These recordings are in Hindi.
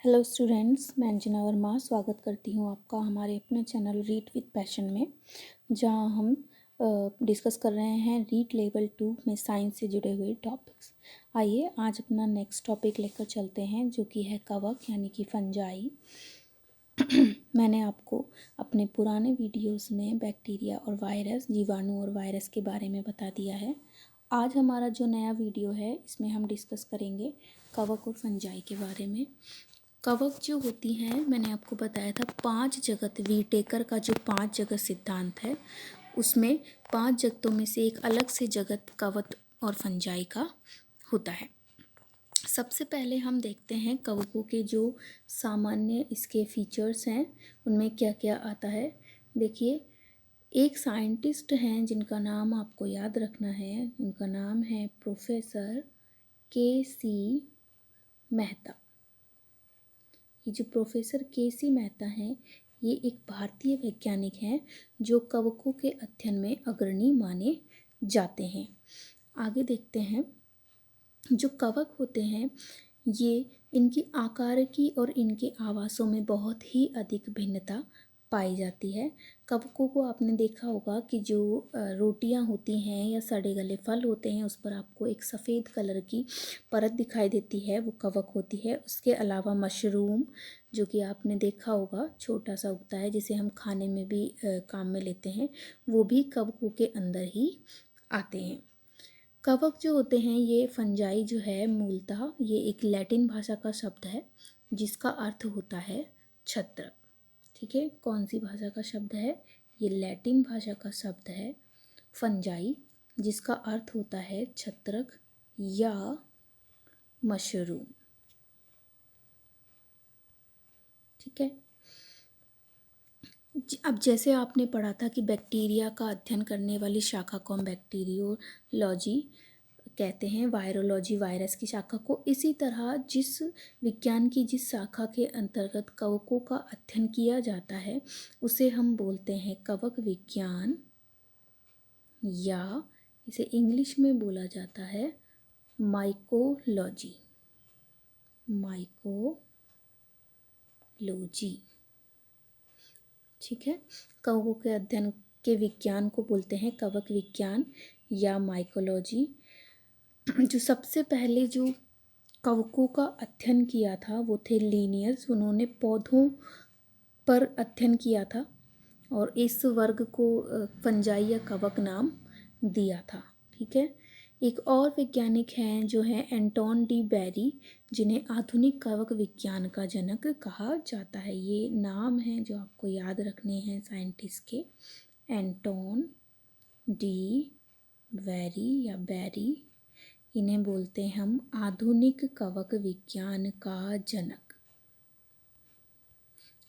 हेलो स्टूडेंट्स, मैं अंजना वर्मा स्वागत करती हूँ आपका हमारे अपने चैनल रीड विद पैशन में, जहाँ हम डिस्कस कर रहे हैं रीड लेवल 2 में साइंस से जुड़े हुए टॉपिक्स। आइए आज अपना नेक्स्ट टॉपिक लेकर चलते हैं, जो कि है कवक यानी कि फंजाई। मैंने आपको अपने पुराने वीडियोस में बैक्टीरिया और वायरस, जीवाणु और वायरस के बारे में बता दिया है। आज हमारा जो नया वीडियो है, इसमें हम डिस्कस करेंगे कवक और फंजाई के बारे में। कवक जो होती हैं, मैंने आपको बताया था 5 जगत, वीटेकर का जो 5 जगत सिद्धांत है, उसमें 5 जगतों में से एक अलग से जगत कवक और फंजाई का होता है। सबसे पहले हम देखते हैं कवकों के जो सामान्य इसके फीचर्स हैं, उनमें क्या क्या आता है। देखिए, एक साइंटिस्ट हैं जिनका नाम आपको याद रखना है। उनका नाम है प्रोफेसर के.सी. मेहता। ये जो प्रोफेसर के.सी. मेहता हैं, ये एक भारतीय वैज्ञानिक हैं जो कवकों के अध्ययन में अग्रणी माने जाते हैं। आगे देखते हैं, जो कवक होते हैं, ये इनकी आकार की और इनके आवासों में बहुत ही अधिक भिन्नता पाई जाती है। कवकों को आपने देखा होगा कि जो रोटियां होती हैं या सड़े गले फल होते हैं, उस पर आपको एक सफ़ेद कलर की परत दिखाई देती है, वो कवक होती है। उसके अलावा मशरूम, जो कि आपने देखा होगा, छोटा सा उगता है, जिसे हम खाने में भी काम में लेते हैं, वो भी कवकों के अंदर ही आते हैं। कवक जो होते हैं, ये फंजाई जो है, मूलतः ये एक लैटिन भाषा का शब्द है जिसका अर्थ होता है छत्रक। ठीक है, कौन सी भाषा का शब्द है? ये लैटिन भाषा का शब्द है फंजाई, जिसका अर्थ होता है छत्रक या मशरूम। ठीक है, अब जैसे आपने पढ़ा था कि बैक्टीरिया का अध्ययन करने वाली शाखा को हम बैक्टीरियोलॉजी कहते हैं, वायरोलॉजी वायरस की शाखा को। इसी तरह जिस विज्ञान की जिस शाखा के अंतर्गत कवकों का अध्ययन किया जाता है, उसे हम बोलते हैं कवक विज्ञान, या इसे इंग्लिश में बोला जाता है माइकोलॉजी। माइकोलॉजी, ठीक है। कवकों के अध्ययन के विज्ञान को बोलते हैं कवक विज्ञान या माइकोलॉजी। जो सबसे पहले जो कवकों का अध्ययन किया था वो थे लिनियर्स। उन्होंने पौधों पर अध्ययन किया था और इस वर्ग को फंजाई या कवक नाम दिया था। ठीक है, एक और वैज्ञानिक हैं जो हैं एंटोन डी बेरी, जिन्हें आधुनिक कवक विज्ञान का जनक कहा जाता है। ये नाम हैं जो आपको याद रखने हैं साइंटिस्ट के। एंटोन डी बेरी या बेरी, इन्हें बोलते हैं हम आधुनिक कवक विज्ञान का जनक।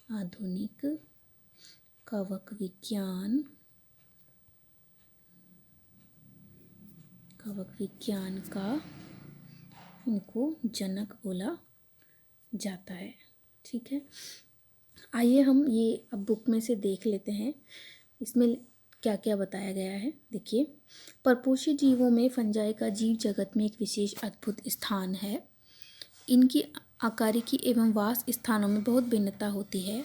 आधुनिक कवक विज्ञान का इनको जनक बोला जाता है। ठीक है, आइए हम ये अब बुक में से देख लेते हैं इसमें क्या क्या बताया गया है। देखिए, परपोषी जीवों में फंजाई का जीव जगत में एक विशेष अद्भुत स्थान है। इनकी आकारिकी एवं वास स्थानों में बहुत भिन्नता होती है,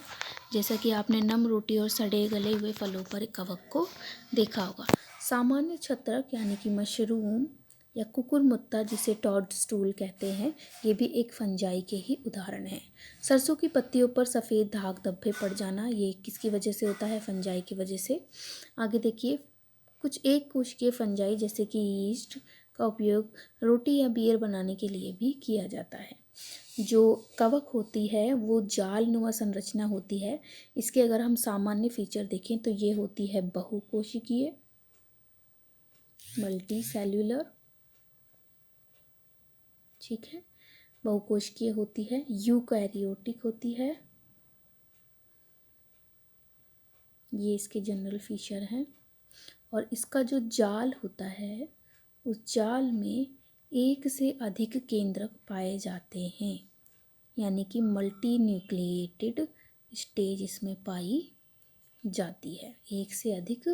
जैसा कि आपने नम रोटी और सड़े गले हुए फलों पर कवक को देखा होगा। सामान्य छत्रक यानी कि मशरूम या कुकुरमुत्ता, जिसे टॉड स्टूल कहते हैं, ये भी एक फंजाई के ही उदाहरण है। सरसों की पत्तियों पर सफ़ेद दाग धब्बे पड़ जाना, ये किसकी वजह से होता है? फंजाई की वजह से। आगे देखिए, कुछ एक कोशिकीय फंजाई जैसे कि यीस्ट का उपयोग रोटी या बियर बनाने के लिए भी किया जाता है। जो कवक होती है वो जालनुमा संरचना होती है। इसके अगर हम सामान्य फीचर देखें तो ये होती है बहुकोशिकीय, मल्टी सेल्यूलर। ठीक है, बहुकोशिकीय होती है, यूकैरियोटिक होती है। ये इसके जनरल फीचर हैं। और इसका जो जाल होता है, उस जाल में एक से अधिक केंद्रक पाए जाते हैं, यानी कि मल्टी न्यूक्लिएटेड स्टेज इसमें पाई जाती है। एक से अधिक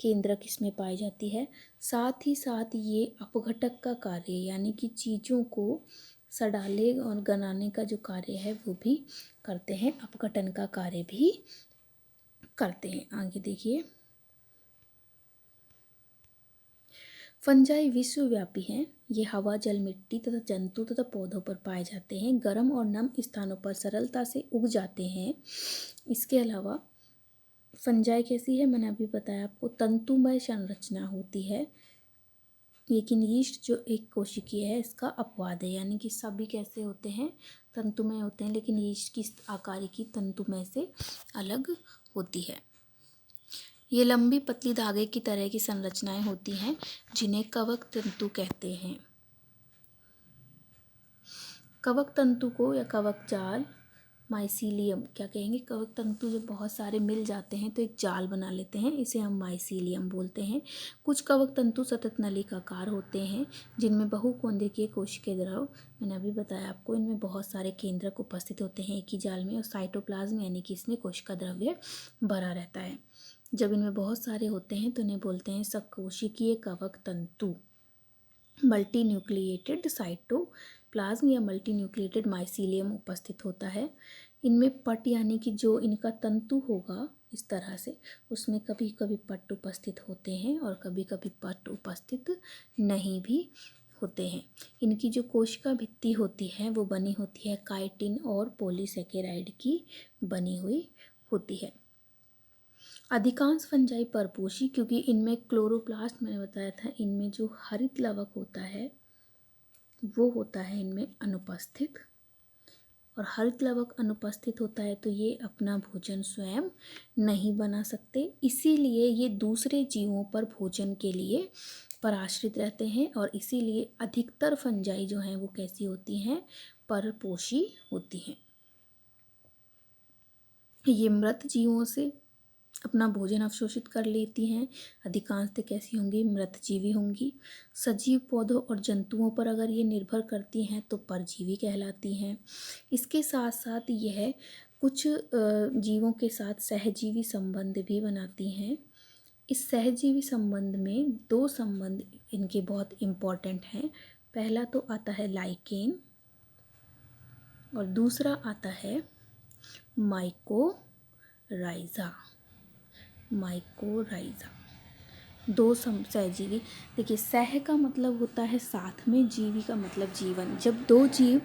केंद्रक इसमें पाई जाती है। साथ ही साथ ये अपघटक का कार्य, यानी कि चीज़ों को सडाले और गनाने का जो कार्य है वो भी करते हैं, अपघटन का कार्य भी करते हैं। आगे देखिए, फंजाई विश्वव्यापी हैं। ये हवा, जल, मिट्टी तथा जंतु तथा पौधों पर पाए जाते हैं। गर्म और नम स्थानों पर सरलता से उग जाते हैं। इसके अलावा फंजाई कैसी है, मैंने अभी बताया आपको, तंतुमय संरचना होती है। लेकिन यीस्ट जो एक कोशिकीय है, इसका अपवाद है, यानी कि सभी कैसे होते हैं, तंतुमय होते हैं, लेकिन यीस्ट की आकारिकी तंतुमय से अलग होती है। ये लंबी पतली धागे की तरह की संरचनाएं होती हैं जिन्हें कवक तंतु कहते हैं। कवक तंतु को या कवक जाल, माइसीलियम क्या कहेंगे, कवक तंतु जब बहुत सारे मिल जाते हैं तो एक जाल बना लेते हैं, इसे हम माइसीलियम बोलते हैं। कुछ कवक तंतु सतत नलिकाकार होते हैं जिनमें बहुकेंद्रकीय कोशिकीय द्रव, मैंने अभी बताया आपको, इनमें बहुत सारे केंद्रक उपस्थित होते हैं एक ही जाल में, और साइटोप्लाज्म यानी कि इसमें कोशिका द्रव्य भरा रहता है। जब इनमें बहुत सारे होते हैं तो इन्हें बोलते हैं सकोशिकीय कवक तंतु। मल्टी न्यूक्लिएटेड साइटोप्लाज्म या मल्टी न्यूक्लिएटेड माइसीलियम उपस्थित होता है। इनमें पट यानी कि जो इनका तंतु होगा इस तरह से, उसमें कभी कभी पट उपस्थित होते हैं और कभी कभी पट उपस्थित नहीं भी होते हैं। इनकी जो कोशिका भित्ति होती है वो बनी होती है काइटिन और पॉलीसेकेराइड की बनी हुई होती है। अधिकांश फंजाई परपोषी, क्योंकि इनमें क्लोरोप्लास्ट, मैंने बताया था, इनमें जो हरित लवक होता है वो होता है इनमें अनुपस्थित, और हरित लवक अनुपस्थित होता है तो ये अपना भोजन स्वयं नहीं बना सकते, इसीलिए ये दूसरे जीवों पर भोजन के लिए पराश्रित रहते हैं, और इसीलिए अधिकतर फंजाई जो हैं वो कैसी होती हैं, परपोषी होती हैं। ये मृत जीवों से अपना भोजन अवशोषित कर लेती हैं। अधिकांशतः कैसी होंगी, मृतजीवी होंगी। सजीव पौधों और जंतुओं पर अगर ये निर्भर करती हैं तो परजीवी कहलाती हैं। इसके साथ साथ यह कुछ जीवों के साथ सहजीवी संबंध भी बनाती हैं। इस सहजीवी संबंध में दो संबंध इनके बहुत इम्पॉर्टेंट हैं। पहला तो आता है लाइकेन और दूसरा आता है माइकोराइजा। माइकोराइजा, दो सहजीवी। देखिए, सह का मतलब होता है साथ में, जीवी का मतलब जीवन। जब दो जीव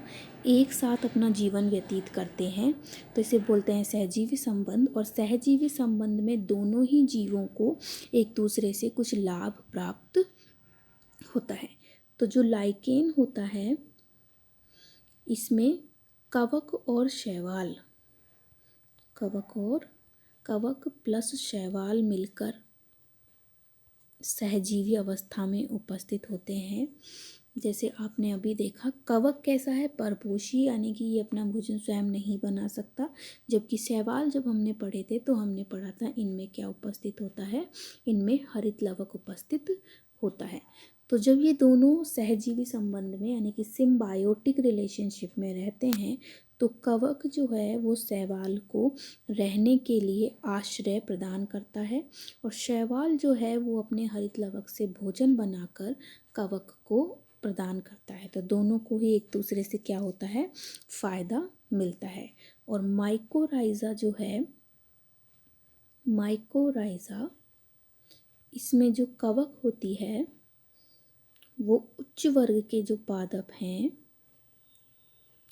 एक साथ अपना जीवन व्यतीत करते हैं तो इसे बोलते हैं सहजीवी संबंध, और सहजीवी संबंध में दोनों ही जीवों को एक दूसरे से कुछ लाभ प्राप्त होता है। तो जो लाइकेन होता है इसमें कवक और शैवाल, कवक प्लस शैवाल मिलकर सहजीवी अवस्था में उपस्थित होते हैं। जैसे आपने अभी देखा, कवक कैसा है, परपोषी, यानी कि ये अपना भोजन स्वयं नहीं बना सकता, जबकि शैवाल जब हमने पढ़े थे तो हमने पढ़ा था इनमें क्या उपस्थित होता है, इनमें हरित लवक उपस्थित होता है। तो जब ये दोनों सहजीवी संबंध में यानी कि सिम्बायोटिक रिलेशनशिप में रहते हैं तो कवक जो है वो शैवाल को रहने के लिए आश्रय प्रदान करता है, और शैवाल जो है वो अपने हरित लवक से भोजन बनाकर कवक को प्रदान करता है। तो दोनों को ही एक दूसरे से क्या होता है, फायदा मिलता है। और माइकोराइजा जो है, माइकोराइजा इसमें जो कवक होती है वो उच्च वर्ग के जो पादप हैं,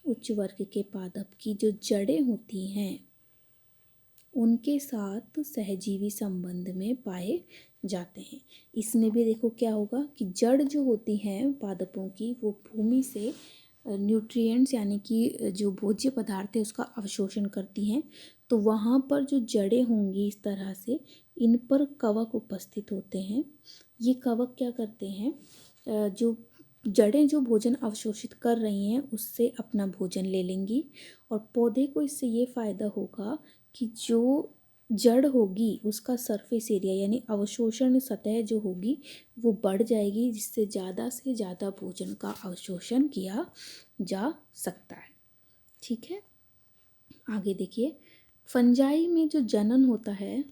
उच्च वर्ग के पादप की जो जड़ें होती हैं उनके साथ सहजीवी संबंध में पाए जाते हैं। इसमें भी देखो क्या होगा कि जड़ जो होती हैं पादपों की वो भूमि से न्यूट्रिएंट्स यानी कि जो भोज्य पदार्थ है उसका अवशोषण करती हैं, तो वहाँ पर जो जड़ें होंगी इस तरह से, इन पर कवक उपस्थित होते हैं। ये कवक क्या करते हैं, जो जड़ें जो भोजन अवशोषित कर रही हैं उससे अपना भोजन ले लेंगी, और पौधे को इससे ये फ़ायदा होगा कि जो जड़ होगी उसका सरफेस एरिया यानी अवशोषण सतह जो होगी वो बढ़ जाएगी, जिससे ज़्यादा से ज़्यादा भोजन का अवशोषण किया जा सकता है। ठीक है, आगे देखिए, फंजाई में जो जनन होता है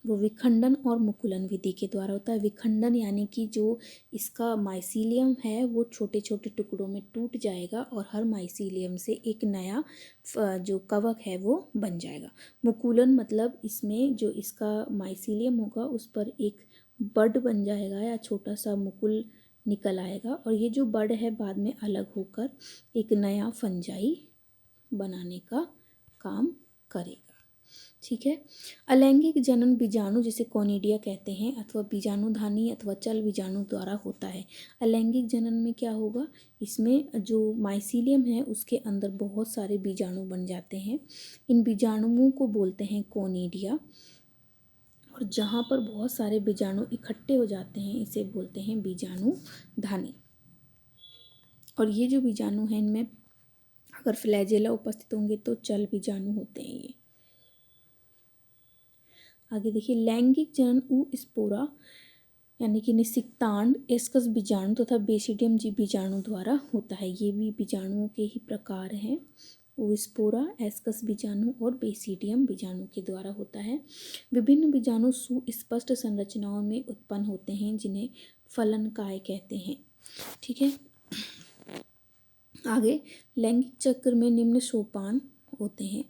वो विखंडन और मुकुलन विधि के द्वारा होता है। विखंडन यानी कि जो इसका माइसीलियम है वो छोटे छोटे टुकड़ों में टूट जाएगा और हर माइसीलियम से एक नया जो कवक है वो बन जाएगा। मुकुलन मतलब इसमें जो इसका माइसीलियम होगा उस पर एक बड बन जाएगा या छोटा सा मुकुल निकल आएगा और ये जो बड है बाद में अलग होकर एक नया फंजाई बनाने का काम करेगा। ठीक है। अलैंगिक जनन बीजाणु जिसे कोनिडिया कहते हैं अथवा बीजाणुधानी अथवा चल बीजाणु द्वारा होता है। अलैंगिक जनन में क्या होगा, इसमें जो माइसीलियम है उसके अंदर बहुत सारे बीजाणु बन जाते हैं। इन बीजाणुओं को बोलते हैं कोनिडिया और जहाँ पर बहुत सारे बीजाणु इकट्ठे हो जाते हैं इसे बोलते हैं बीजाणुधानी। और ये जो बीजाणु हैं इनमें अगर फ्लैजेला उपस्थित होंगे तो चल बीजाणु होते हैं ये। आगे देखिए, लैंगिक जनन ऊस्पोरा यानी कि निषिक्तांड एस्कस बीजाणु तथा बेसिडियम जीव बीजाणु द्वारा होता है। ये भी बीजाणुओं के ही प्रकार हैं। ऊस्पोरा, एस्कस बीजाणु और बेसिडियम बीजाणु के द्वारा होता है। विभिन्न बीजाणु सुस्पष्ट संरचनाओं में उत्पन्न होते हैं जिन्हें फलनकाय कहते हैं। ठीक है। आगे लैंगिक चक्र में निम्न सोपान होते हैं।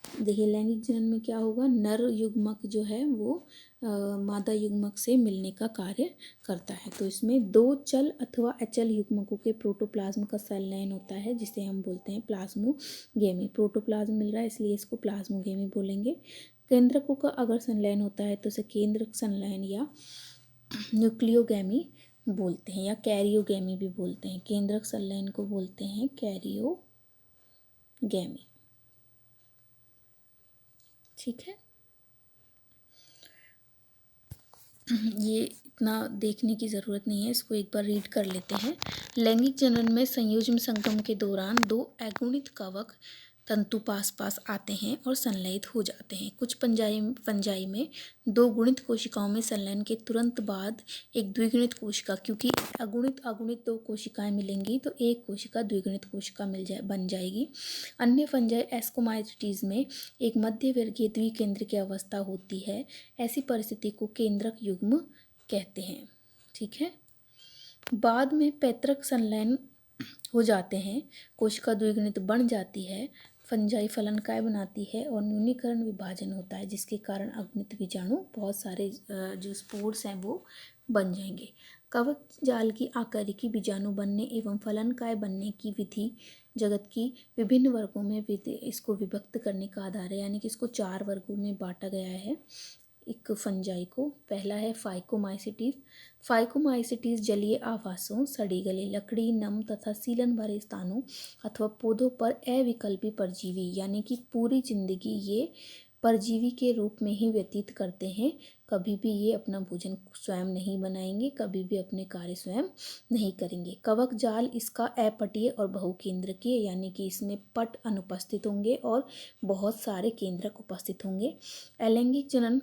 देखिए, लैंगिक जनन में क्या होगा, नर युग्मक जो है वो मादा युग्मक से मिलने का कार्य करता है। तो इसमें दो चल अथवा अचल युग्मकों के प्रोटोप्लाज्म का संलयन होता है जिसे हम बोलते हैं प्लाज्मोगेमी। प्रोटोप्लाज्म मिल रहा है इसलिए इसको प्लाज्मोगेमी बोलेंगे। केंद्रकों का अगर संलयन होता है तो उसे केंद्रक संलयन या न्यूक्लियोगेमी बोलते हैं या कैरियोगेमी भी बोलते हैं। केंद्रक संलयन को बोलते हैं कैरियोगेमी। ठीक है। ये इतना देखने की ज़रूरत नहीं है, इसको एक बार रीड कर लेते हैं। लैंगिक जनन में संयोजन संगम के दौरान दो अगुणित कवक तंतु पास पास आते हैं और संलयित हो जाते हैं। कुछ फंजाई में दो गुणित कोशिकाओं में संलयन के तुरंत बाद एक द्विगुणित कोशिका, क्योंकि अगुणित दो कोशिकाएं मिलेंगी तो एक कोशिका द्विगुणित कोशिका बन जाएगी। अन्य फंजाई एस्कोमाइसिटीज में एक मध्यवर्गीय द्विकेंद्र की अवस्था होती है। ऐसी परिस्थिति को केंद्रक युग्म कहते हैं। ठीक है। बाद में पैतृक संलयन हो जाते हैं, कोशिका द्विगुणित बन जाती है, फंजाई फलनकाय बनाती है और न्यूनीकरण विभाजन होता है जिसके कारण अगुणित बीजाणु बहुत सारे जो स्पोर्स हैं वो बन जाएंगे। कवक जाल की आकारिकी बीजाणु बनने एवं फलनकाय बनने की विधि जगत की विभिन्न वर्गों में इसको विभक्त करने का आधार है, यानी कि इसको 4 वर्गों में बांटा गया है एक फंजाई को। पहला है फाइकोमाइसिटीज। फाइकोमाइसिटीज जलीय आवासों, सड़ी गली लकड़ी, नम तथा सीलन भरे स्थानों अथवा पौधों पर अविकल्पी परजीवी यानी कि पूरी जिंदगी ये परजीवी के रूप में ही व्यतीत करते हैं। कभी भी ये अपना भोजन स्वयं नहीं बनाएंगे, कभी भी अपने कार्य स्वयं नहीं करेंगे। कवक जाल इसका अपटीय और बहुकेंद्रकीय यानी कि इसमें पट अनुपस्थित होंगे और बहुत सारे केंद्रक उपस्थित होंगे। अलैंगिक जनन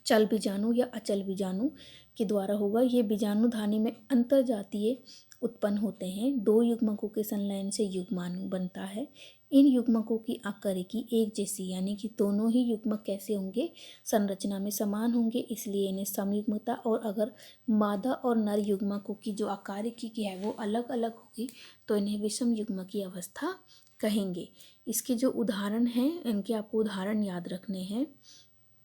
चल बीजाणु या अचल बीजाणु के द्वारा होगा। ये बीजाणुधानी में अंतरजातीय उत्पन्न होते हैं। दो युग्मकों के संलयन से युग्माणु बनता है। इन युग्मकों की आकारिकी एक जैसी यानी कि दोनों ही युग्मक कैसे होंगे, संरचना में समान होंगे, इसलिए इन्हें समयुग्मता। और अगर मादा और नर युग्मकों की जो आकारिकी की है वो अलग अलग होगी तो इन्हें विषम युग्मक की अवस्था कहेंगे। इसके जो उदाहरण हैं इनके आपको उदाहरण याद रखने हैं।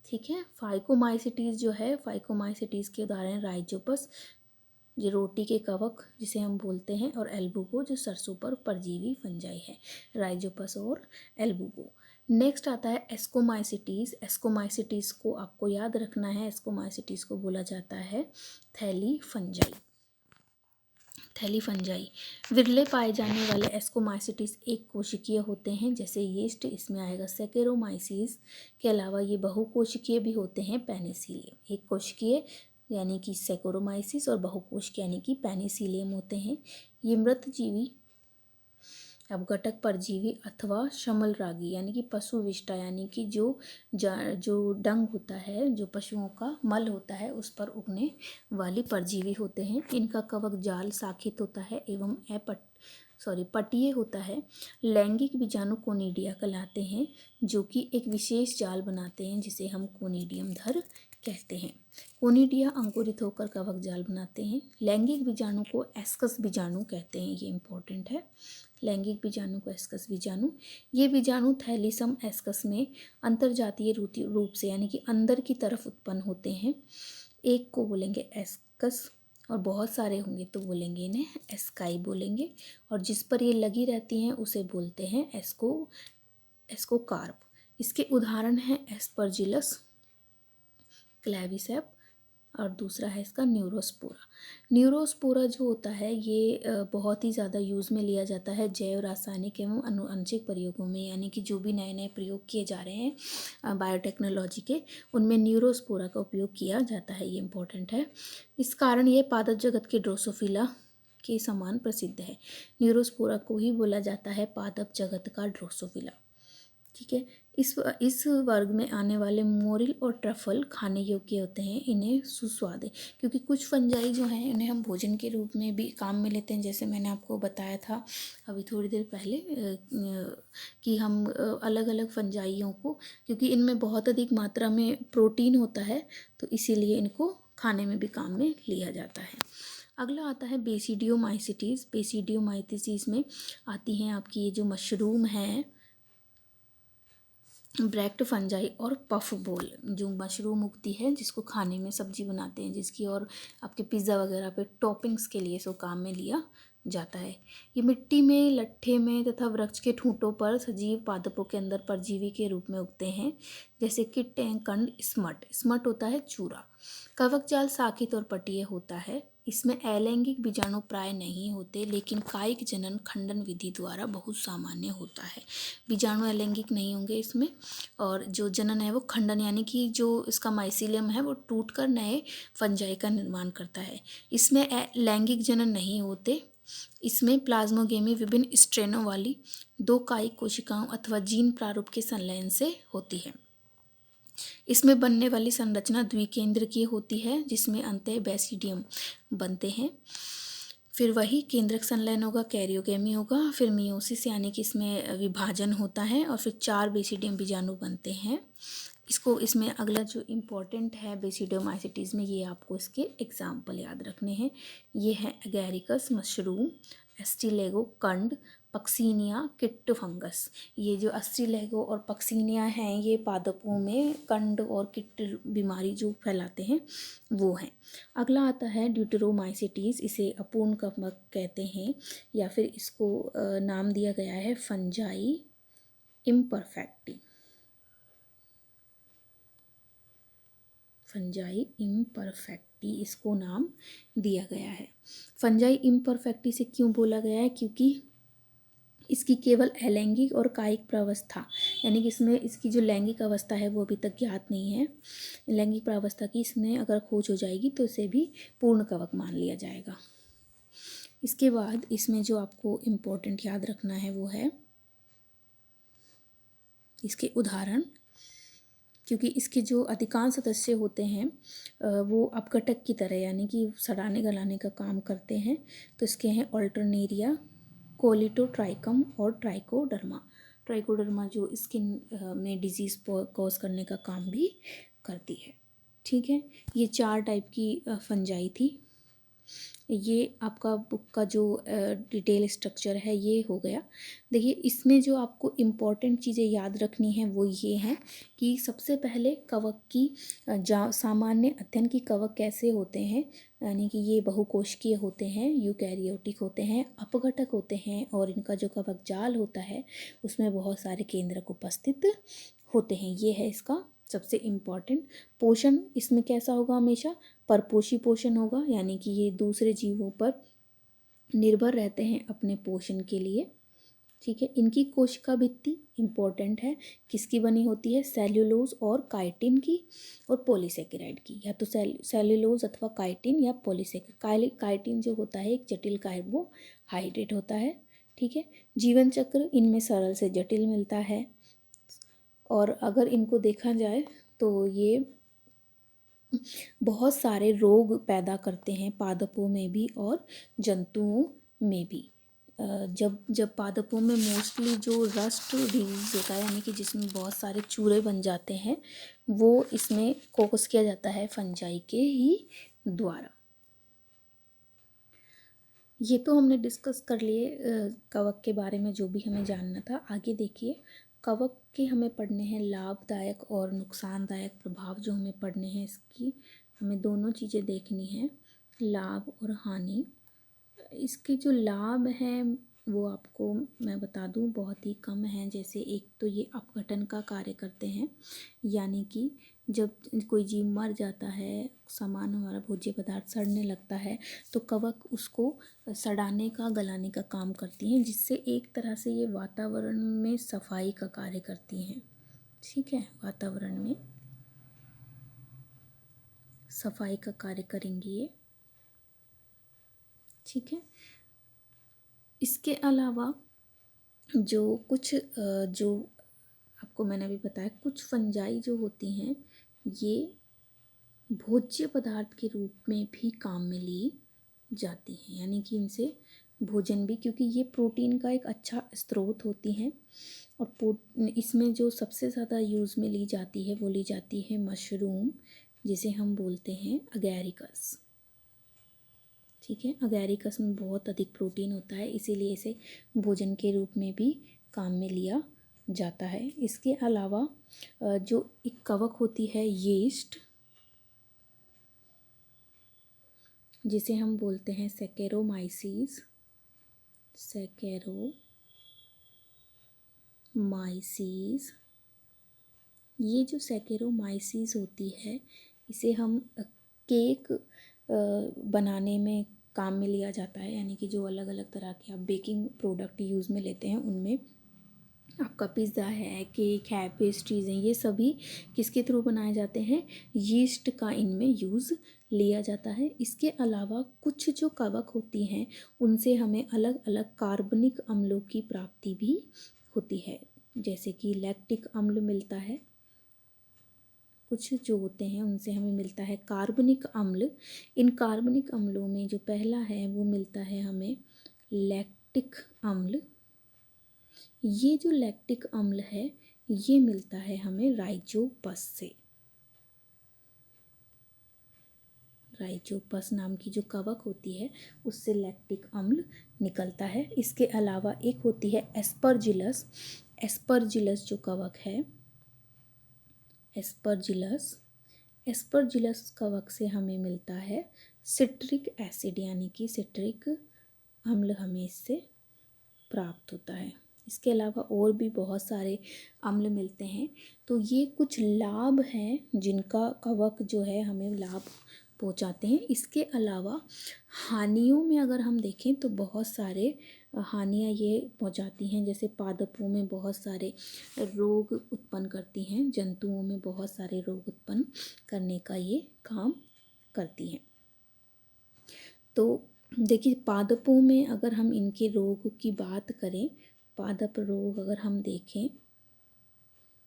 ठीक है। फाइकोमाइसिटीज जो है, फाइकोमाइसिटीज के उदाहरण राइजोपस जो रोटी के कवक जिसे हम बोलते हैं, और एल्बुगो जो सरसों पर परजीवी फंजाई है, राइजोपस और एल्बुगो। नेक्स्ट आता है एस्कोमाइसिटीज। एस्कोमाइसिटीज को आपको याद रखना है, एस्कोमाइसिटीज को बोला जाता है थैली फंजाई। थैली फंजाई विरले पाए जाने वाले एस्कोमाइसिटीज एक कोशिकीय होते हैं जैसे यीस्ट, इसमें आएगा सेकेरोमाइसीस। के अलावा ये बहुकोशिकीय भी होते हैं, पेनिसिलियम। एक कोशिकीय यानी कि सेकेरोमाइसिस और बहुकोशिकीय यानी कि पेनिसिलियम होते हैं। ये मृतजीवी अपघटक परजीवी अथवा शमलरागी यानी कि पशु विष्टा यानी कि जो डंग होता है, जो पशुओं का मल होता है उस पर उगने वाली परजीवी होते हैं। इनका कवक जाल शाखित होता है एवं पटीय होता है, लैंगिक बीजाणु कोनिडिया कहलाते हैं, जो कि एक विशेष जाल बनाते हैं जिसे हम कोनिडियम धर कहते हैं। कोनिडिया अंकुरित होकर कवक जाल बनाते हैं। लैंगिक बीजाणु को एस्कस बीजाणु कहते हैं, ये इंपॉर्टेंट है। लैंगिक बीजाणु को एस्कस बीजाणु, ये बीजाणु थैलीसम एस्कस में अंतर्जातीय रूप से यानी कि अंदर की तरफ उत्पन्न होते हैं। एक को बोलेंगे एस्कस और बहुत सारे होंगे तो बोलेंगे इन्हें एस्काई बोलेंगे, और जिस पर ये लगी रहती हैं उसे बोलते हैं एस्कोकार्प। इसके उदाहरण हैं एस्परजिलस, क्लेविसेप और दूसरा है इसका न्यूरोस्पोरा। न्यूरोस्पोरा जो होता है ये बहुत ही ज़्यादा यूज़ में लिया जाता है जैव रासायनिक एवं अनुवांशिक प्रयोगों में, यानी कि जो भी नए नए प्रयोग किए जा रहे हैं बायोटेक्नोलॉजी के, उनमें न्यूरोस्पोरा का उपयोग किया जाता है। ये इम्पोर्टेंट है। इस कारण ये पादप जगत के ड्रोसोफिला के समान प्रसिद्ध है। न्यूरोस्पोरा को ही बोला जाता है पादप जगत का ड्रोसोफिला। ठीक है। इस वर्ग में आने वाले मोरिल और ट्रफल खाने योग्य होते हैं। इन्हें सुस्वाद है, क्योंकि कुछ फंजाई जो हैं इन्हें हम भोजन के रूप में भी काम में लेते हैं, जैसे मैंने आपको बताया था अभी थोड़ी देर पहले कि हम अलग अलग फंजाइयों को, क्योंकि इनमें बहुत अधिक मात्रा में प्रोटीन होता है तो इसीलिए इनको खाने में भी काम में लिया जाता है। अगला आता है बेसिडियोमाइसिटीज़। बेसिडियोमाइसिटीज़ में आती हैं आपकी ये जो मशरूम है, ब्रैक्ट फंजाई और पफ बोल, जो मशरूम उगती है जिसको खाने में सब्जी बनाते हैं, जिसकी और आपके पिज़्ज़ा वगैरह पे टॉपिंग्स के लिए इसको काम में लिया जाता है। ये मिट्टी में, लट्ठे में तथा वृक्ष के ठूंठों पर सजीव पादपों के अंदर परजीवी के रूप में उगते हैं, जैसे कि कंड, स्मट होता है चूरा। कवक जाल साकित और पटीय होता है। इसमें अलैंगिक बीजाणु प्राय नहीं होते, लेकिन कायिक जनन खंडन विधि द्वारा बहुत सामान्य होता है। बीजाणु अलैंगिक नहीं होंगे इसमें, और जो जनन है वो खंडन, यानी कि जो इसका माइसीलियम है वो टूटकर नए फंजाई का निर्माण करता है। इसमें लैंगिक जनन नहीं होते। इसमें प्लाज्मोगेमी विभिन्न स्ट्रेनों वाली दो कायिक कोशिकाओं अथवा जीन प्रारूप के संलयन से होती है। इसमें बनने वाली संरचना द्विकेंद्रकीय होती है, जिसमें अंतः बेसिडियम बनते हैं। फिर वही केंद्रक संलयन होगा, कैरियोगेमी होगा, फिर मियोसिस यानी कि इसमें विभाजन होता है, और फिर 4 बेसिडियम बीजाणु बनते हैं। इसमें अगला जो इम्पोर्टेंट है बेसिडियोमाइसिटीज़ में, ये आपको इसके एग्जाम्पल याद रखने हैं। ये है एगैरिकस मशरूम, एस्टिलेगो कंड, पक्सीनिया किट्ट फंगस। ये जो एस्टिलेगो और पक्सीनिया हैं ये पादपों में कंड और किट्ट बीमारी जो फैलाते हैं वो हैं। अगला आता है ड्यूटेरोमाइसिटीज़। इसे अपूर्ण कवक कहते हैं, या फिर इसको नाम दिया गया है फंजाई इम्परफेक्टी। फंजाई इम्परफेक्टी इसको नाम दिया गया है। फंजाई इम्परफेक्टी से क्यों बोला गया है? क्योंकि इसकी केवल अलैंगिक और कायिक प्रावस्था, यानी कि इसमें इसकी जो लैंगिक अवस्था है वो अभी तक ज्ञात नहीं है। लैंगिक प्रावस्था की इसमें अगर खोज हो जाएगी तो इसे भी पूर्ण कवक मान लिया जाएगा। इसके बाद इसमें जो आपको इम्पोर्टेंट याद रखना है वो है इसके उदाहरण, क्योंकि इसके जो अधिकांश सदस्य होते हैं वो अपघटक की तरह, यानी कि सड़ाने गलाने का काम करते हैं। तो इसके हैं अल्टरनेरिया, कोलिटोट्राइकम और ट्राइकोडर्मा। ट्राइकोडर्मा जो स्किन में डिजीज़ कॉज करने का काम भी करती है। ठीक है, ये 4 टाइप की फंजाई थी। ये आपका बुक का जो डिटेल स्ट्रक्चर है ये हो गया। देखिए इसमें जो आपको इम्पॉर्टेंट चीज़ें याद रखनी है वो ये हैं कि सबसे पहले कवक की सामान्य अध्ययन की कवक कैसे होते हैं, यानी कि ये बहुकोशिकीय होते हैं, यूकैरियोटिक होते हैं, अपघटक होते हैं, और इनका जो कवक जाल होता है उसमें बहुत सारे केंद्रक उपस्थित होते हैं। ये है इसका सबसे इम्पॉर्टेंट। पोषण इसमें कैसा होगा? हमेशा परपोषी पोषण होगा, यानी कि ये दूसरे जीवों पर निर्भर रहते हैं अपने पोषण के लिए। ठीक है, इनकी कोशिका भित्ति इम्पोर्टेंट है, किसकी बनी होती है? सेल्यूलोज और काइटिन की और पॉलीसेकेराइड की, या तो सेल्यूलोज अथवा काइटिन या पॉलीसेकेराइड। काइटिन जो होता है एक जटिल कार्बोहाइड्रेट होता है। ठीक है, जीवन चक्र इनमें सरल से जटिल मिलता है, और अगर इनको देखा जाए तो ये बहुत सारे रोग पैदा करते हैं पादपों में भी और जंतुओं में भी। जब जब पादपों में मोस्टली जो रस्ट डिजीज़ होता है, यानी कि जिसमें बहुत सारे चूरे बन जाते हैं, वो इसमें फोकस किया जाता है फंजाई के ही द्वारा। ये तो हमने डिस्कस कर लिए कवक के बारे में जो भी हमें जानना था। आगे देखिए, कवक के हमें पढ़ने हैं लाभदायक और नुकसानदायक प्रभाव जो हमें पढ़ने हैं। इसकी हमें दोनों चीज़ें देखनी हैं, लाभ और हानि। इसके जो लाभ हैं वो आपको मैं बता दूं बहुत ही कम हैं। जैसे एक तो ये अपघटन का कार्य करते हैं, यानी कि जब कोई जीव मर जाता है, सामान हमारा भोज्य पदार्थ सड़ने लगता है, तो कवक उसको सड़ाने का गलाने का काम करती हैं, जिससे एक तरह से ये वातावरण में सफाई का कार्य करती हैं। ठीक है, वातावरण में सफाई का कार्य करेंगी ये। ठीक है, इसके अलावा जो कुछ जो आपको मैंने अभी बताया, कुछ फंजाई जो होती हैं ये भोज्य पदार्थ के रूप में भी काम में ली जाती हैं, यानी कि इनसे भोजन भी, क्योंकि ये प्रोटीन का एक अच्छा स्रोत होती हैं। और इसमें जो सबसे ज़्यादा यूज़ में ली जाती है वो ली जाती है मशरूम, जिसे हम बोलते हैं अगैरिकस। ठीक है, अगैरिकस में बहुत अधिक प्रोटीन होता है, इसीलिए इसे भोजन के रूप में भी काम में लिया जाता है। इसके अलावा जो एक कवक होती है यीस्ट, जिसे हम बोलते हैं सैकेरोमाइसीस, ये जो सैकेरोमाइसीस होती है, इसे हम केक बनाने में काम में लिया जाता है, यानी कि जो अलग अलग तरह के आप बेकिंग प्रोडक्ट यूज़ में लेते हैं, उनमें आपका पिज़्ज़ा है, केक है, पेस्ट्रीज़ हैं, ये सभी किसके थ्रू बनाए जाते हैं, यीस्ट का इनमें यूज़ लिया जाता है। इसके अलावा कुछ जो कवक होती हैं उनसे हमें अलग अलग कार्बनिक अम्लों की प्राप्ति भी होती है, जैसे कि लैक्टिक अम्ल मिलता है। कुछ जो होते हैं उनसे हमें मिलता है कार्बनिक अम्ल। इन कार्बनिक अम्लों में जो पहला है वो मिलता है हमें लैक्टिक अम्ल। ये जो लैक्टिक अम्ल है ये मिलता है हमें राइजोपस से। राइजोपस नाम की जो कवक होती है उससे लैक्टिक अम्ल निकलता है। इसके अलावा एक होती है एस्परजिलस। एस्परजिलस जो कवक है, एस्परजिलस कवक से हमें मिलता है सिट्रिक एसिड, यानी कि सिट्रिक अम्ल हमें इससे प्राप्त होता है। इसके अलावा और भी बहुत सारे अम्ल मिलते हैं। तो ये कुछ लाभ हैं जिनका कवक जो है हमें लाभ पहुंचाते हैं। इसके अलावा हानियों में अगर हम देखें तो बहुत सारे हानियाँ ये पहुंचाती हैं, जैसे पादपों में बहुत सारे रोग उत्पन्न करती हैं, जंतुओं में बहुत सारे रोग उत्पन्न करने का ये काम करती हैं। तो देखिए, पादपों में अगर हम इनके रोग की बात करें, पादप रोग अगर हम देखें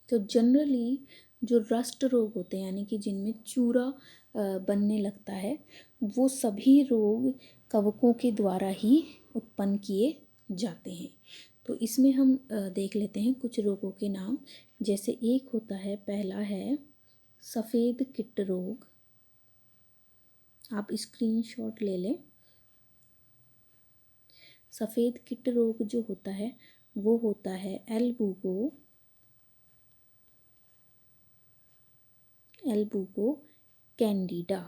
तो जनरली जो रस्ट रोग होते हैं, यानी कि जिनमें चूरा बनने लगता है, वो सभी रोग कवकों के द्वारा ही उत्पन्न किए जाते हैं। तो इसमें हम देख लेते हैं कुछ रोगों के नाम। जैसे एक होता है, पहला है सफ़ेद कीट रोग। आप स्क्रीनशॉट ले लें। सफ़ेद कीट रोग जो होता है वो होता है एल्बुगो कैंडिडा।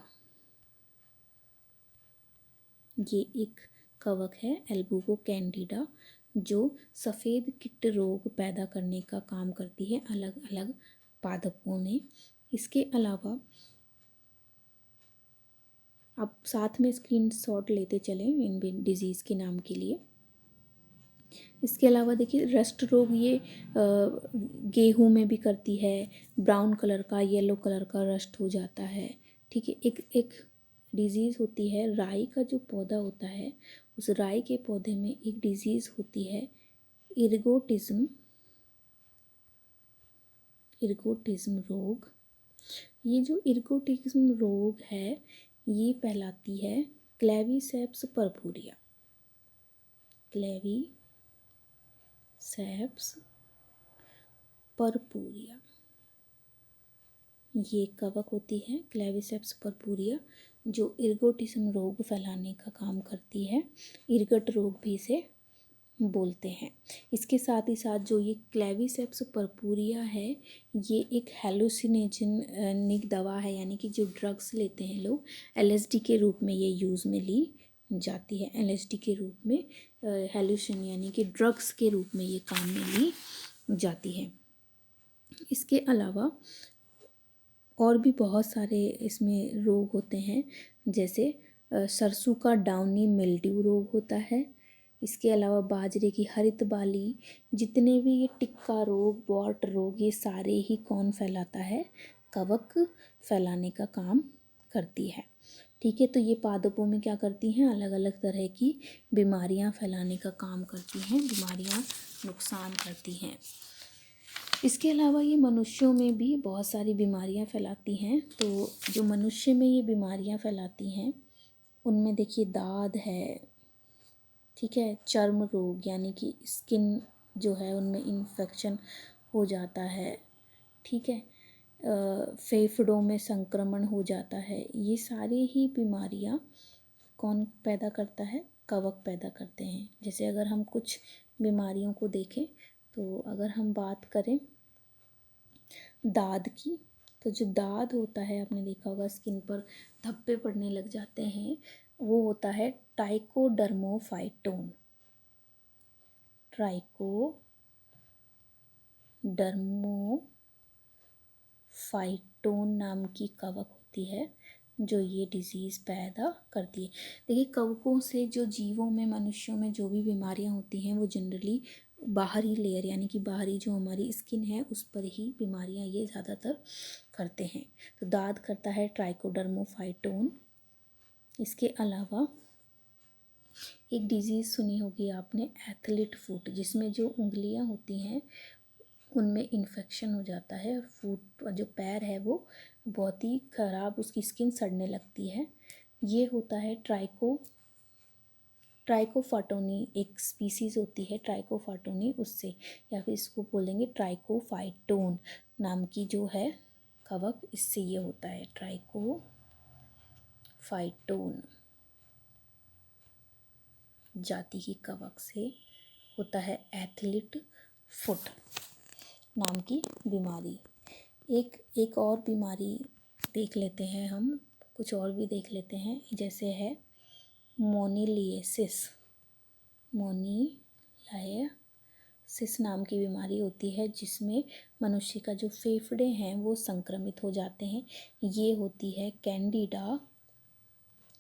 ये एक कवक है एल्बुगो कैंडिडा, जो सफ़ेद कीट रोग पैदा करने का काम करती है अलग अलग पादपों में। इसके अलावा आप साथ में स्क्रीनशॉट लेते चलें इन डिजीज़ के नाम के लिए। इसके अलावा देखिए, रस्ट रोग ये गेहूं में भी करती है, ब्राउन कलर का, येलो कलर का रस्ट हो जाता है। ठीक है, एक डिजीज़ होती है, राई का जो पौधा होता है उस राई के पौधे में एक डिजीज़ होती है इर्गोटिज्म रोग। ये जो इर्गोटिज्म रोग है ये फैलाती है क्लेविसेप्स परपुरिया। क्लेविसेप्स परपूरिया, ये कवक होती है क्लेविसेप्स परपूरिया, जो इर्गोटिज्म रोग फैलाने का काम करती है। इर्गट रोग भी इसे बोलते हैं। इसके साथ ही साथ जो ये क्लेविसेप्स परपूरिया है, ये एक हेलुसिनेजेनिक दवा है, यानी कि जो ड्रग्स लेते हैं लोग, एलएसडी के रूप में ये यूज़ में ली जाती है। एलएसडी के रूप में हेलुसिन यानी कि ड्रग्स के रूप में ये काम में ली जाती है। इसके अलावा और भी बहुत सारे इसमें रोग होते हैं, जैसे सरसों का डाउनी मिल्ड्यू रोग होता है। इसके अलावा बाजरे की हरित बाली, जितने भी ये टिक्का रोग, वॉट रोग, ये सारे ही कौन फैलाता है? कवक फैलाने का काम करती है। ठीक है, तो ये पादपों में क्या करती हैं? अलग अलग तरह की बीमारियां फैलाने का काम करती हैं, बीमारियां नुकसान करती हैं। इसके अलावा ये मनुष्यों में भी बहुत सारी बीमारियां फैलाती हैं। तो जो मनुष्य में ये बीमारियां फैलाती हैं उनमें देखिए दाद है, ठीक है, चर्म रोग यानी कि स्किन जो है उनमें इन्फेक्शन हो जाता है, ठीक है, फेफड़ों में संक्रमण हो जाता है। ये सारी ही बीमारियां कौन पैदा करता है? कवक पैदा करते हैं। जैसे अगर हम कुछ बीमारियों को देखें, तो अगर हम बात करें दाद की, तो जो दाद होता है, आपने देखा होगा स्किन पर धब्बे पड़ने लग जाते हैं, वो होता है ट्राइकोडर्मोफाइटोन। ट्राइकोडर्मोफाइटोन नाम की कवक होती है जो ये डिजीज़ पैदा करती है। देखिए, कवकों से जो जीवों में, मनुष्यों में जो भी बीमारियां होती हैं वो जनरली बाहरी लेयर यानी कि बाहरी जो हमारी स्किन है उस पर ही बीमारियां ये ज़्यादातर करते हैं। तो दाद करता है ट्राइकोडर्मोफाइटोन। इसके अलावा एक डिजीज़ सुनी होगी आपने, एथलीट फुट, जिसमें जो उंगलियां होती हैं उनमें इन्फेक्शन हो जाता है और फुट जो पैर है वो बहुत ही ख़राब, उसकी स्किन सड़ने लगती है। ये होता है ट्राइकोफाटोनी, एक स्पीसीज़ होती है ट्राइकोफाटोनी, उससे, या फिर इसको बोलेंगे ट्राइकोफाइटोन नाम की जो है कवक, इससे ये होता है ट्राइकोफाइटोन जाति की कवक से होता है एथलीट फुट नाम की बीमारी। एक और बीमारी देख लेते हैं हम, कुछ और भी देख लेते हैं, जैसे है मोनीलिएसिस। मोनीलाइसिस नाम की बीमारी होती है जिसमें मनुष्य का जो फेफड़े हैं वो संक्रमित हो जाते हैं। ये होती है कैंडिडा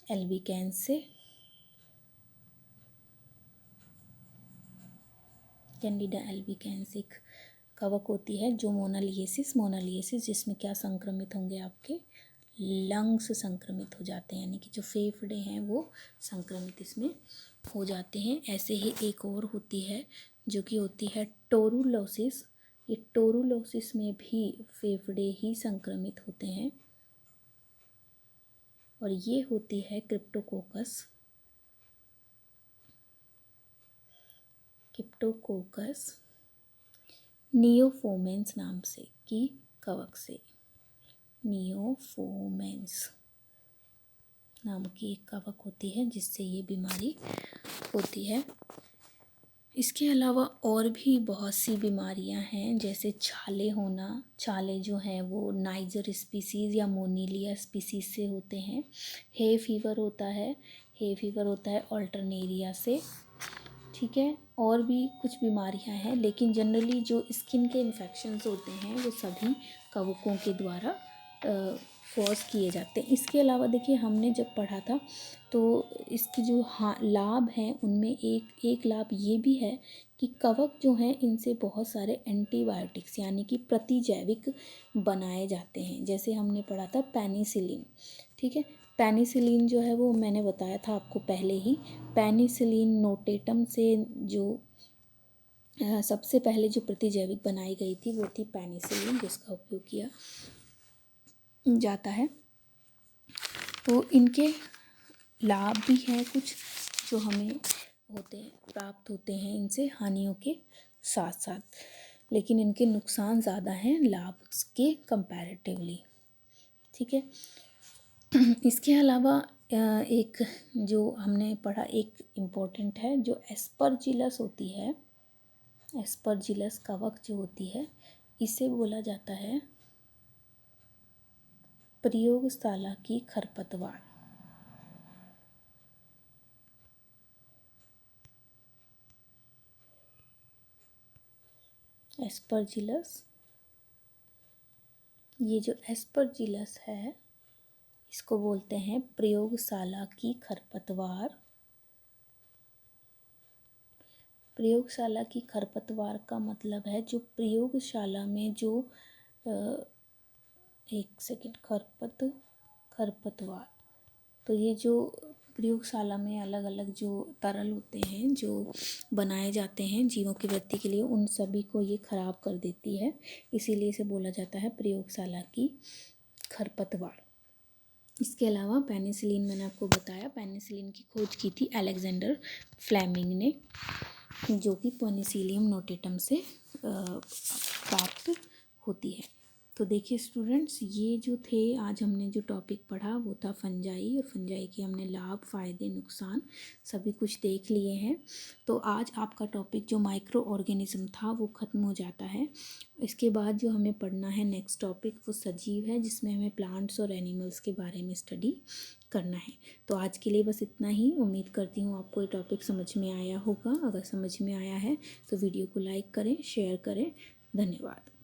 एल्बिकेंस से। कैंडिडा एल्बिकेंस एक कवक होती है जो मोनालिएसिस जिसमें क्या संक्रमित होंगे, आपके लंग्स संक्रमित हो जाते हैं, यानी कि जो फेफड़े हैं वो संक्रमित इसमें हो जाते हैं। ऐसे ही एक और होती है जो कि होती है टोरुलोसिस। ये टोरुलोसिस में भी फेफड़े ही संक्रमित होते हैं और ये होती है क्रिप्टोकोकस नियोफोमेंस नाम से की कवक से। नियोफोमेंस नाम की एक कवक होती है जिससे ये बीमारी होती है। इसके अलावा और भी बहुत सी बीमारियां हैं, जैसे छाले होना। छाले जो हैं वो नाइजर स्पीसीज़ या मोनीलिया स्पीसीज़ से होते हैं। हे फीवर होता है ऑल्टरनेरिया से, ठीक है। और भी कुछ बीमारियां हैं, लेकिन जनरली जो स्किन के इन्फेक्शंस होते हैं वो सभी कवकों के द्वारा कॉज किए जाते हैं। इसके अलावा देखिए, हमने जब पढ़ा था तो इसकी जो लाभ हैं उनमें एक लाभ ये भी है कि कवक जो हैं इनसे बहुत सारे एंटीबायोटिक्स यानी कि प्रतिजैविक बनाए जाते हैं। जैसे हमने पढ़ा था पेनिसिलिन, ठीक है। पेनिसिलिन जो है वो मैंने बताया था आपको पहले ही, पेनिसिलिन नोटेटम से जो सबसे पहले जो प्रतिजैविक बनाई गई थी वो थी पेनिसिलिन, जिसका उपयोग किया जाता है। तो इनके लाभ भी हैं कुछ जो हमें प्राप्त होते हैं इनसे हानियों के साथ साथ, लेकिन इनके नुकसान ज़्यादा हैं लाभ के कंपैरेटिवली। ठीक है। इसके अलावा एक जो हमने पढ़ा, एक इम्पोर्टेंट है जो एस्परजिलस होती है, एस्परजिलस कवक जो होती है, इसे बोला जाता है प्रयोगशाला की खरपतवार। एस्परजिलस, ये जो एस्परजिलस है इसको बोलते हैं प्रयोगशाला की खरपतवार। प्रयोगशाला की खरपतवार का मतलब है जो प्रयोगशाला में जो एक सेकंड, खरपतवार, तो ये जो प्रयोगशाला में अलग अलग जो तरल होते हैं जो बनाए जाते हैं जीवों की वृद्धि के लिए, उन सभी को ये खराब कर देती है, इसीलिए इसे बोला जाता है प्रयोगशाला की खरपतवार। इसके अलावा पेनिसिलिन, मैंने आपको बताया पेनिसिलिन की खोज की थी अलेक्जेंडर फ्लेमिंग ने, जो कि पेनिसिलियम नोटेटम से प्राप्त होती है। तो देखिए स्टूडेंट्स, ये जो थे आज हमने जो टॉपिक पढ़ा वो था फंजाई, और फंजाई के हमने लाभ, फ़ायदे, नुकसान सभी कुछ देख लिए हैं। तो आज आपका टॉपिक जो माइक्रो ऑर्गेनिज्म था वो ख़त्म हो जाता है। इसके बाद जो हमें पढ़ना है नेक्स्ट टॉपिक वो सजीव है, जिसमें हमें प्लांट्स और एनिमल्स के बारे में स्टडी करना है। तो आज के लिए बस इतना ही। उम्मीद करती हूँ आपको ये टॉपिक समझ में आया होगा। अगर समझ में आया है तो वीडियो को लाइक करें, शेयर करें। धन्यवाद।